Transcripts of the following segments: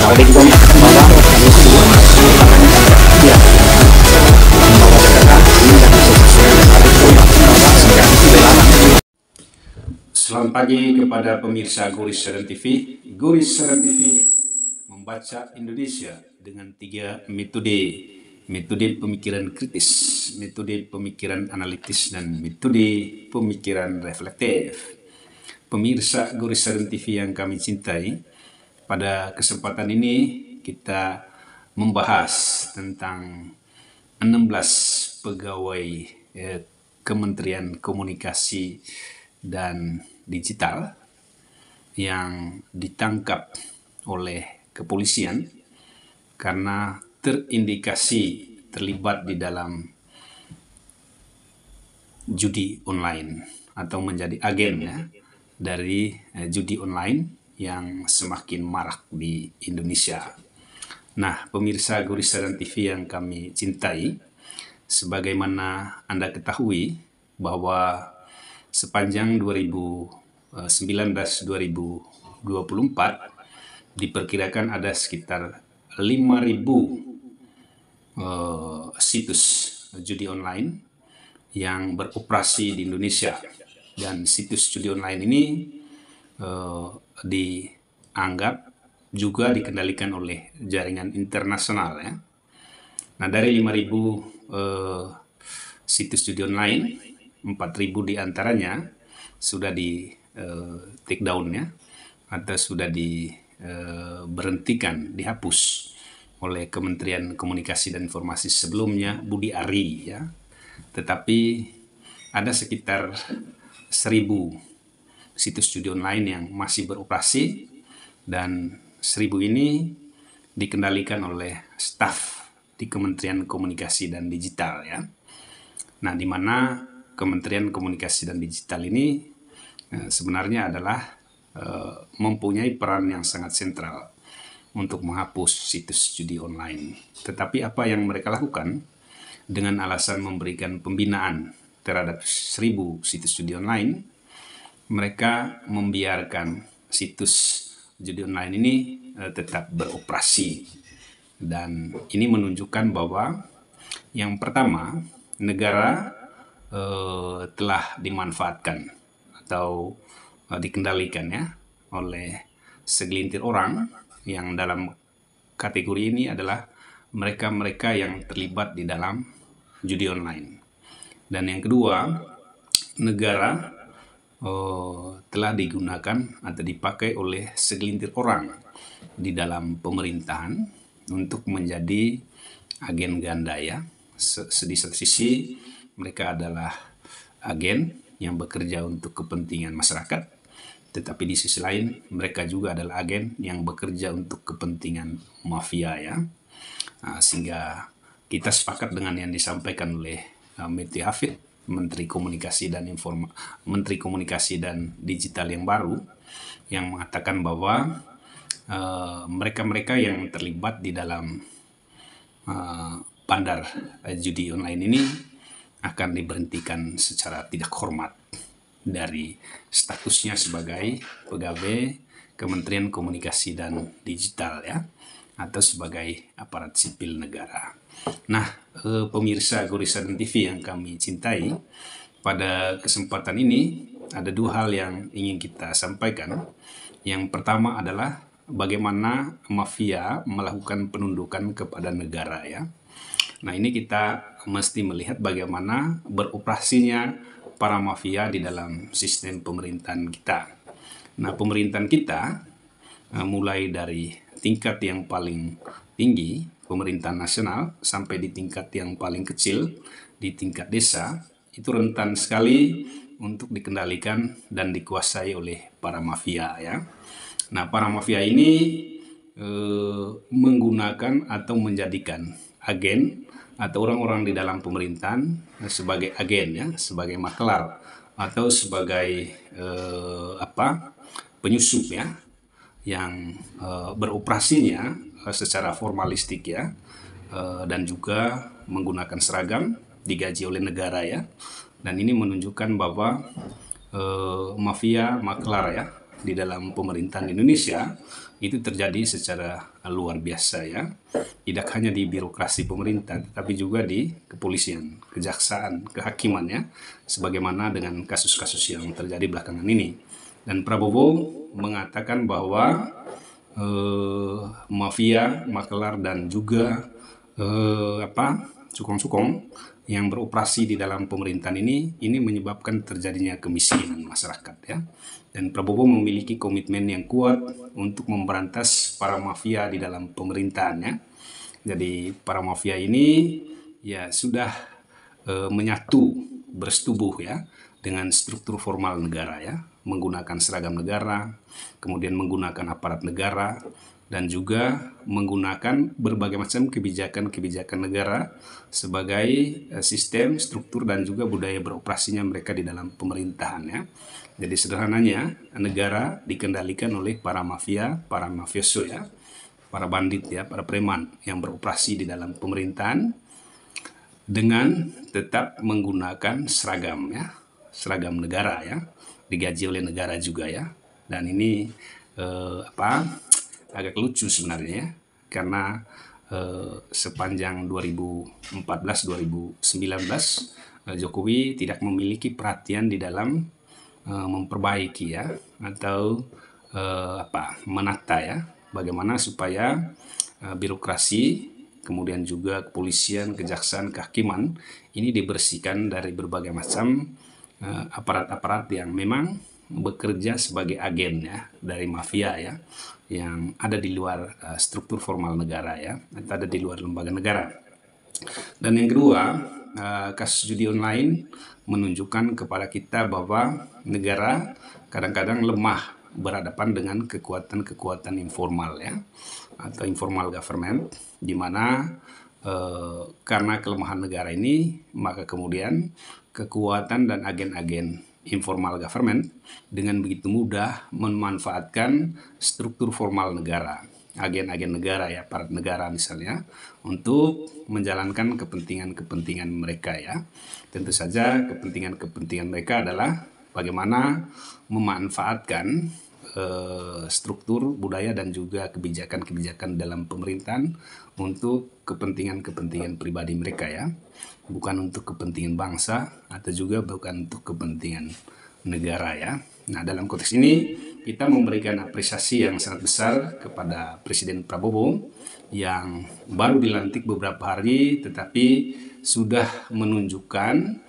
Ada juga mengatakan bahwa kami semua masih menangani ya bahwa Jakarta ini tidak bisa sesuai dengan aturan bahwa sekarang itu dilarang. Selamat pagi kepada pemirsa Goris Saran TV. Goris Saran TV membaca Indonesia dengan 3 metode. Metode pemikiran kritis, metode pemikiran analitis, dan metode pemikiran reflektif. Pemirsa Goris Saran TV yang kami cintai, pada kesempatan ini kita membahas tentang 16 pegawai Kementerian Komunikasi dan Digital yang ditangkap oleh kepolisian karena terindikasi terlibat di dalam judi online atau menjadi agen ya dari judi online yang semakin marak di Indonesia. Nah, pemirsa Goris Saran TV yang kami cintai, sebagaimana Anda ketahui bahwa sepanjang 2019-2024 diperkirakan ada sekitar 5.000 situs judi online yang beroperasi di Indonesia, dan situs judi online ini dianggap juga dikendalikan oleh jaringan internasional ya. Nah, dari 5.000 situs judi online, 4.000 diantaranya sudah di take down ya, atau sudah diberhentikan, dihapus oleh Kementerian Komunikasi dan Informasi sebelumnya Budi Ari ya. Tetapi ada sekitar 1.000 situs judi online yang masih beroperasi, dan 1.000 ini dikendalikan oleh staf di Kementerian Komunikasi dan Digital ya. Nah, di mana Kementerian Komunikasi dan Digital ini sebenarnya adalah mempunyai peran yang sangat sentral untuk menghapus situs judi online. Tetapi apa yang mereka lakukan dengan alasan memberikan pembinaan terhadap 1.000 situs judi online, mereka membiarkan situs judi online ini tetap beroperasi. Dan ini menunjukkan bahwa yang pertama, negara telah dimanfaatkan atau dikendalikan ya oleh segelintir orang yang dalam kategori ini adalah mereka-mereka yang terlibat di dalam judi online. Dan yang kedua, negara telah digunakan atau dipakai oleh segelintir orang di dalam pemerintahan untuk menjadi agen ganda ya. Di satu sisi mereka adalah agen yang bekerja untuk kepentingan masyarakat, tetapi di sisi lain mereka juga adalah agen yang bekerja untuk kepentingan mafia ya. Sehingga kita sepakat dengan yang disampaikan oleh Mete Hafid, Menteri Komunikasi dan Digital yang baru, yang mengatakan bahwa mereka-mereka yang terlibat di dalam bandar judi online ini akan diberhentikan secara tidak hormat dari statusnya sebagai pegawai Kementerian Komunikasi dan Digital ya, atau sebagai aparat sipil negara. Nah, pemirsa Goris Saran TV yang kami cintai, pada kesempatan ini ada 2 hal yang ingin kita sampaikan. Yang pertama adalah bagaimana mafia melakukan penundukan kepada negara ya. Nah, ini kita mesti melihat bagaimana beroperasinya para mafia di dalam sistem pemerintahan kita. Nah, pemerintahan kita mulai dari tingkat yang paling tinggi, pemerintahan nasional, sampai di tingkat yang paling kecil, di tingkat desa, itu rentan sekali untuk dikendalikan dan dikuasai oleh para mafia ya. Nah, para mafia ini menggunakan atau menjadikan agen atau orang-orang di dalam pemerintahan sebagai agen ya, sebagai maklar atau sebagai penyusup ya, yang beroperasinya secara formalistik ya, dan juga menggunakan seragam, digaji oleh negara ya. Dan ini menunjukkan bahwa mafia maklar ya, di dalam pemerintahan Indonesia itu terjadi secara luar biasa ya. Tidak hanya di birokrasi pemerintah, tapi juga di kepolisian, kejaksaan, kehakiman ya. Sebagaimana dengan kasus-kasus yang terjadi belakangan ini. Dan Prabowo mengatakan bahwa mafia, makelar dan juga cukong-cukong yang beroperasi di dalam pemerintahan ini menyebabkan terjadinya kemiskinan masyarakat ya. Dan Prabowo memiliki komitmen yang kuat untuk memberantas para mafia di dalam pemerintahannya. Jadi para mafia ini ya sudah menyatu, bersetubuh ya dengan struktur formal negara ya, menggunakan seragam negara, kemudian menggunakan aparat negara, dan juga menggunakan berbagai macam kebijakan-kebijakan negara sebagai sistem, struktur, dan juga budaya beroperasinya mereka di dalam pemerintahan ya. Jadi sederhananya, negara dikendalikan oleh para mafia, para mafioso ya, para bandit ya, para preman yang beroperasi di dalam pemerintahan dengan tetap menggunakan seragam ya, seragam negara ya, digaji oleh negara juga ya. Dan ini agak lucu sebenarnya ya, karena sepanjang 2014-2019 Jokowi tidak memiliki perhatian di dalam memperbaiki ya, atau menata ya, bagaimana supaya birokrasi, kemudian juga kepolisian, kejaksaan, kehakiman ini dibersihkan dari berbagai macam aparat-aparat yang memang bekerja sebagai agen ya dari mafia ya, yang ada di luar struktur formal negara ya, atau ada di luar lembaga negara. Dan yang kedua, kasus judi online menunjukkan kepada kita bahwa negara kadang-kadang lemah berhadapan dengan kekuatan-kekuatan informal ya, atau informal government, di mana karena kelemahan negara ini, maka kemudian kekuatan dan agen-agen informal government dengan begitu mudah memanfaatkan struktur formal negara, agen-agen negara ya, aparat negara misalnya, untuk menjalankan kepentingan-kepentingan mereka ya. Tentu saja kepentingan-kepentingan mereka adalah bagaimana memanfaatkan struktur, budaya, dan juga kebijakan-kebijakan dalam pemerintahan untuk kepentingan-kepentingan pribadi mereka ya, bukan untuk kepentingan bangsa atau juga bukan untuk kepentingan negara ya. Nah, dalam konteks ini kita memberikan apresiasi yang sangat besar kepada Presiden Prabowo yang baru dilantik beberapa hari tetapi sudah menunjukkan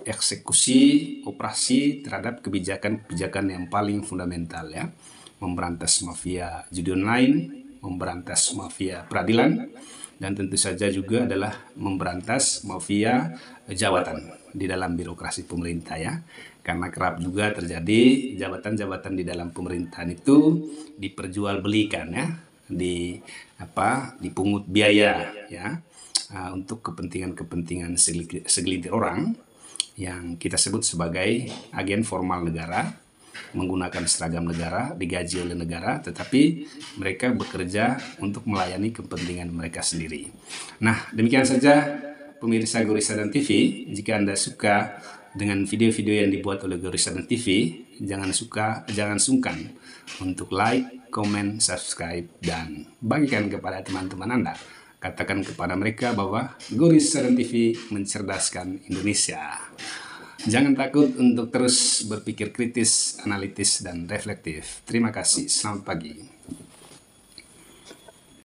eksekusi operasi terhadap kebijakan-kebijakan yang paling fundamental ya, memberantas mafia judi online, memberantas mafia peradilan, dan tentu saja juga adalah memberantas mafia jabatan di dalam birokrasi pemerintah ya. Karena kerap juga terjadi jabatan-jabatan di dalam pemerintahan itu diperjualbelikan ya, dipungut biaya ya, untuk kepentingan-kepentingan segelintir orang yang kita sebut sebagai agen formal negara, menggunakan seragam negara, digaji oleh negara, tetapi mereka bekerja untuk melayani kepentingan mereka sendiri. Nah, demikian saja pemirsa Gorisadan TV. Jika Anda suka dengan video-video yang dibuat oleh Gorisadan TV, jangan sungkan untuk like, comment, subscribe, dan bagikan kepada teman-teman Anda. Katakan kepada mereka bahwa Gorisadan TV mencerdaskan Indonesia. Jangan takut untuk terus berpikir kritis, analitis, dan reflektif. Terima kasih. Selamat pagi.